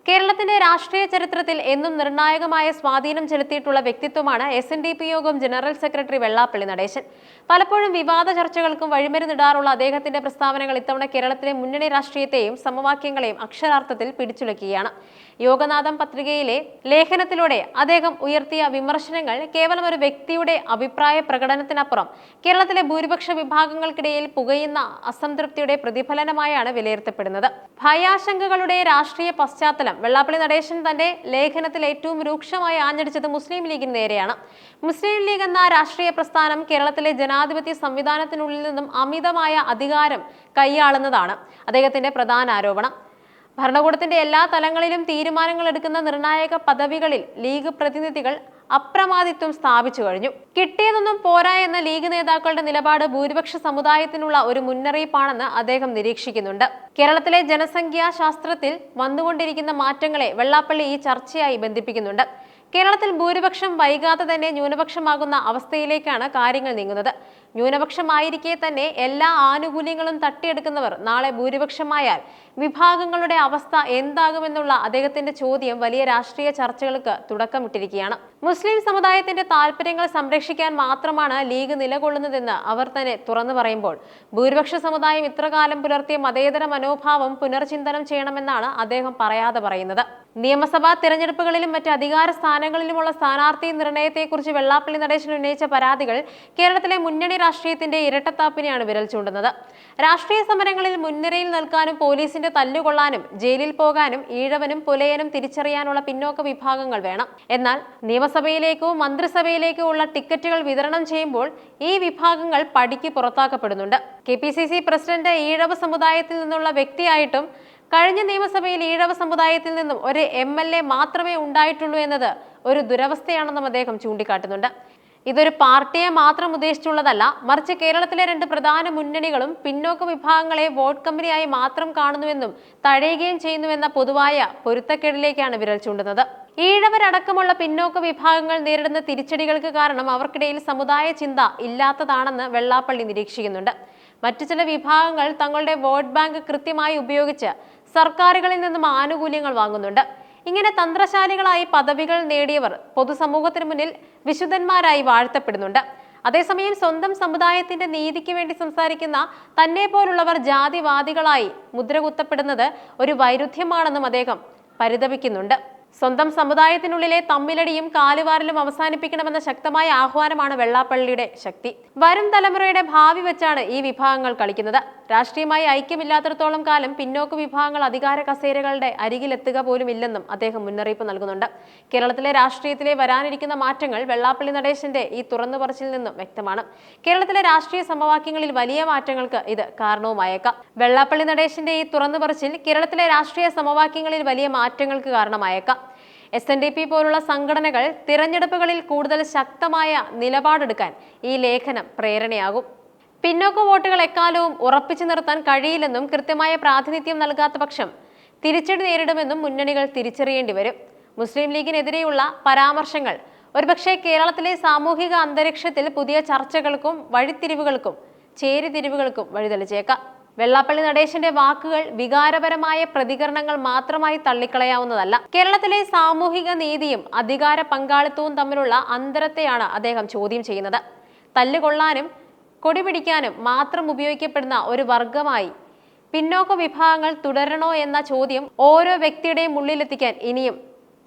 കേരളത്തിന്റെ രാഷ്ട്രീയ ചരിത്രത്തിൽ എന്നും നിർണായകമായ സ്വാധീനം ചെലുത്തിയിട്ടുള്ള വ്യക്തിത്വമാണ് SNDP യോഗം ജനറൽ സെക്രട്ടറി വെള്ളാപ്പള്ളി നടേശൻ. പലപ്പോഴും വിവാദ ചർച്ചകൾക്കും വഴിമരുന്നിടാറുള്ള അദ്ദേഹത്തിന്റെ പ്രസ്താവനകൾ ഇത്തവണ കേരളത്തിലെ മുന്നണി രാഷ്ട്രീയത്തെയും സമവാക്യങ്ങളെയും അക്ഷരാർത്ഥത്തിൽ പിടിച്ചുലക്കുകയാണ്. യോഗനാഥം പത്രികയിലെ ലേഖനത്തിലൂടെ അദ്ദേഹം ഉയർത്തിയ വിമർശനങ്ങൾ കേവലം ഒരു വ്യക്തിയുടെ അഭിപ്രായ പ്രകടനത്തിനപ്പുറം കേരളത്തിലെ ഭൂരിപക്ഷ വിഭാഗങ്ങൾക്കിടയിൽ പുകയുന്ന അസംതൃപ്തിയുടെ പ്രതിഫലനമായാണ് വിലയിരുത്തപ്പെടുന്നത്. ഭയാശങ്കകളുടെ രാഷ്ട്രീയ പശ്ചാത്തലം വെള്ളാപ്പള്ളി നടേശൻ തന്റെ ലേഖനത്തിൽ ഏറ്റവും രൂക്ഷമായി ആഞ്ഞടിച്ചത് മുസ്ലിം ലീഗിന് നേരെയാണ്. മുസ്ലിം ലീഗ് എന്ന രാഷ്ട്രീയ പ്രസ്ഥാനം കേരളത്തിലെ ജനാധിപത്യ സംവിധാനത്തിനുള്ളിൽ നിന്നും അമിതമായ അധികാരം കൈയാളുന്നതാണ് അദ്ദേഹത്തിന്റെ പ്രധാന ആരോപണം. ഭരണകൂടത്തിന്റെ എല്ലാ തലങ്ങളിലും തീരുമാനങ്ങൾ എടുക്കുന്ന നിർണായക പദവികളിൽ ലീഗ് പ്രതിനിധികൾ അപ്രമാദിത്വം സ്ഥാപിച്ചു കഴിഞ്ഞു. കിട്ടിയതൊന്നും പോരാ എന്ന ലീഗ് നേതാക്കളുടെ നിലപാട് ഭൂരിപക്ഷ സമുദായത്തിനുള്ള ഒരു മുന്നറിയിപ്പാണെന്ന് അദ്ദേഹം നിരീക്ഷിക്കുന്നുണ്ട്. കേരളത്തിലെ ജനസംഖ്യാ ശാസ്ത്രത്തിൽ വന്നുകൊണ്ടിരിക്കുന്ന മാറ്റങ്ങളെ വെള്ളാപ്പള്ളി ഈ ചർച്ചയായി ബന്ധിപ്പിക്കുന്നുണ്ട്. കേരളത്തിൽ ഭൂരിപക്ഷം വൈകാതെ തന്നെ ന്യൂനപക്ഷമാകുന്ന അവസ്ഥയിലേക്കാണ് കാര്യങ്ങൾ നീങ്ങുന്നത്. ന്യൂനപക്ഷമായിരിക്കെ തന്നെ എല്ലാ ആനുകൂല്യങ്ങളും തട്ടിയെടുക്കുന്നവർ നാളെ ഭൂരിപക്ഷമായാൽ വിഭാഗങ്ങളുടെ അവസ്ഥ എന്താകുമെന്നുള്ള അദ്ദേഹത്തിന്റെ ചോദ്യം വലിയ രാഷ്ട്രീയ ചർച്ചകൾക്ക് തുടക്കമിട്ടിരിക്കുകയാണ്. മുസ്ലിം സമുദായത്തിന്റെ താല്പര്യങ്ങൾ സംരക്ഷിക്കാൻ മാത്രമാണ് ലീഗ് നിലകൊള്ളുന്നതെന്ന് അവർ തന്നെ തുറന്നു പറയുമ്പോൾ ഭൂരിപക്ഷ സമുദായം ഇത്രകാലം പുലർത്തിയ മതേതര മനോഭാവം പുനർചിന്തനം ചെയ്യണമെന്നാണ് അദ്ദേഹം പറയാതെ പറയുന്നത്. നിയമസഭാ തിരഞ്ഞെടുപ്പുകളിലും മറ്റ് അധികാര സ്ഥാനങ്ങളിലുമുള്ള സ്ഥാനാർത്ഥി നിർണയത്തെക്കുറിച്ച് വെള്ളാപ്പള്ളി നടേശൻ ഉന്നയിച്ച പരാതികൾ കേരളത്തിലെ മുന്നണി രാഷ്ട്രീയത്തിന്റെ ഇരട്ടത്താപ്പിനെയാണ് വിരൽ ചൂണ്ടുന്നത്. രാഷ്ട്രീയ സമരങ്ങളിൽ മുൻനിരയിൽ നിൽക്കാനും പോലീസിന്റെ തല്ലുകൊള്ളാനും ജയിലിൽ പോകാനും ഈഴവനും പുലയനും തിരിച്ചറിയാനുള്ള പിന്നോക്ക വിഭാഗങ്ങൾ വേണം. എന്നാൽ നിയമസഭയിലേക്കോ മന്ത്രിസഭയിലേക്കോ ഉള്ള ടിക്കറ്റുകൾ വിതരണം ചെയ്യുമ്പോൾ ഈ വിഭാഗങ്ങൾ പടിക്ക് പുറത്താക്കപ്പെടുന്നുണ്ട്. KPCC പ്രസിഡന്റ് ഈഴവ സമുദായത്തിൽ നിന്നുള്ള വ്യക്തിയായിട്ടും കഴിഞ്ഞ നിയമസഭയിൽ ഈഴവ സമുദായത്തിൽ നിന്നും ഒരു MLA മാത്രമേ ഉണ്ടായിട്ടുള്ളൂ എന്നത് ഒരു ദുരവസ്ഥയാണെന്നും അദ്ദേഹം ചൂണ്ടിക്കാട്ടുന്നുണ്ട്. ഇതൊരു പാർട്ടിയെ മാത്രം ഉദ്ദേശിച്ചുള്ളതല്ല, മറിച്ച് കേരളത്തിലെ രണ്ട് പ്രധാന മുന്നണികളും പിന്നോക്ക വിഭാഗങ്ങളെ വോട്ട് കമ്പനിയായി മാത്രം കാണുന്നുവെന്നും തഴയുകയും ചെയ്യുന്നുവെന്ന പൊതുവായ പൊരുത്തക്കേടിലേക്കാണ് വിരൽ ചൂണ്ടുന്നത്. ഈഴവരടക്കമുള്ള പിന്നോക്ക വിഭാഗങ്ങൾ നേരിടുന്ന തിരിച്ചടികൾക്ക് കാരണം അവർക്കിടയിൽ സമുദായ ചിന്ത ഇല്ലാത്തതാണെന്ന് വെള്ളാപ്പള്ളി നിരീക്ഷിക്കുന്നുണ്ട്. മറ്റു ചില വിഭാഗങ്ങൾ തങ്ങളുടെ വോട്ട് ബാങ്ക് കൃത്യമായി ഉപയോഗിച്ച് സർക്കാരുകളിൽ നിന്നും ആനുകൂല്യങ്ങൾ വാങ്ങുന്നുണ്ട്. ഇങ്ങനെ തന്ത്രശാലികളായി പദവികൾ നേടിയവർ പൊതുസമൂഹത്തിന് മുന്നിൽ വിശുദ്ധന്മാരായി വാഴ്ത്തപ്പെടുന്നുണ്ട്. അതേസമയം സ്വന്തം സമുദായത്തിന്റെ നീതിക്ക് വേണ്ടി സംസാരിക്കുന്ന തന്നെ പോലുള്ളവർ ജാതിവാദികളായി മുദ്രകുത്തപ്പെടുന്നത് ഒരു വൈരുദ്ധ്യമാണെന്നും അദ്ദേഹം പരിതപിക്കുന്നുണ്ട്. സ്വന്തം സമുദായത്തിനുള്ളിലെ തമ്മിലടിയും കാലുവാരലും അവസാനിപ്പിക്കണമെന്ന ശക്തമായ ആഹ്വാനമാണ് വെള്ളാപ്പള്ളിയുടെ ശക്തി. വരും തലമുറയുടെ ഭാവി വെച്ചാണ് ഈ വിഭാഗങ്ങൾ കളിക്കുന്നത്. രാഷ്ട്രീയമായി ഐക്യമില്ലാത്തിടത്തോളം കാലം പിന്നോക്ക വിഭാഗങ്ങൾ അധികാര കസേരകളുടെ അരികിലെത്തുക പോലും ഇല്ലെന്നും അദ്ദേഹം മുന്നറിയിപ്പ് നൽകുന്നുണ്ട്. കേരളത്തിലെ രാഷ്ട്രീയത്തിലെ വരാനിരിക്കുന്ന മാറ്റങ്ങൾ വെള്ളാപ്പള്ളി നടേശന്റെ ഈ തുറന്നു പറച്ചിൽ നിന്നും വ്യക്തമാണ്. കേരളത്തിലെ രാഷ്ട്രീയ സമവാക്യങ്ങളിൽ വലിയ മാറ്റങ്ങൾക്ക് ഇത് കാരണവുമായേക്കാം. വെള്ളാപ്പള്ളി നടേശന്റെ ഈ തുറന്നു പറച്ചിൽ കേരളത്തിലെ രാഷ്ട്രീയ സമവാക്യങ്ങളിൽ വലിയ മാറ്റങ്ങൾക്ക് കാരണമായേക്കാം. SNDP പോലുള്ള സംഘടനകൾ തിരഞ്ഞെടുപ്പുകളിൽ കൂടുതൽ ശക്തമായ നിലപാടെടുക്കാൻ ഈ ലേഖനം പ്രേരണയാകും. പിന്നോക്ക വോട്ടുകൾ എക്കാലവും ഉറപ്പിച്ചു നിർത്താൻ കഴിയില്ലെന്നും കൃത്യമായ പ്രാതിനിധ്യം നൽകാത്ത പക്ഷം തിരിച്ചടി നേരിടുമെന്നും മുന്നണികൾ തിരിച്ചറിയേണ്ടി വരും. മുസ്ലിം ലീഗിനെതിരെയുള്ള പരാമർശങ്ങൾ ഒരുപക്ഷെ കേരളത്തിലെ സാമൂഹിക അന്തരീക്ഷത്തിൽ പുതിയ ചർച്ചകൾക്കും വഴിത്തിരിവുകൾക്കും ചേരിതിരിവുകൾക്കും വഴിതെളിച്ചേക്കാം. വെള്ളാപ്പള്ളി നടേശന്റെ വാക്കുകൾ വികാരപരമായ പ്രതികരണങ്ങൾ മാത്രമായി തള്ളിക്കളയാവുന്നതല്ല. കേരളത്തിലെ സാമൂഹിക നീതിയും അധികാര പങ്കാളിത്തവും തമ്മിലുള്ള അന്തരത്തെയാണ് അദ്ദേഹം ചോദ്യം ചെയ്യുന്നത്. തല്ലുകൊള്ളാനും കൊടിപിടിക്കാനും മാത്രം ഉപയോഗിക്കപ്പെടുന്ന ഒരു വർഗമായി പിന്നോക്ക വിഭാഗങ്ങൾ തുടരണോ എന്ന ചോദ്യം ഓരോ വ്യക്തിയുടെയും ഉള്ളിലെത്തിക്കാൻ ഇനിയും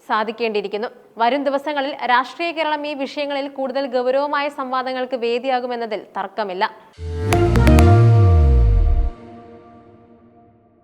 സാധിക്കേണ്ടിയിരിക്കുന്നു. വരും ദിവസങ്ങളിൽ രാഷ്ട്രീയ കേരളം ഈ വിഷയങ്ങളിൽ കൂടുതൽ ഗൗരവമായ സംവാദങ്ങൾക്ക് വേദിയാകുമെന്നതിൽ തർക്കമില്ല.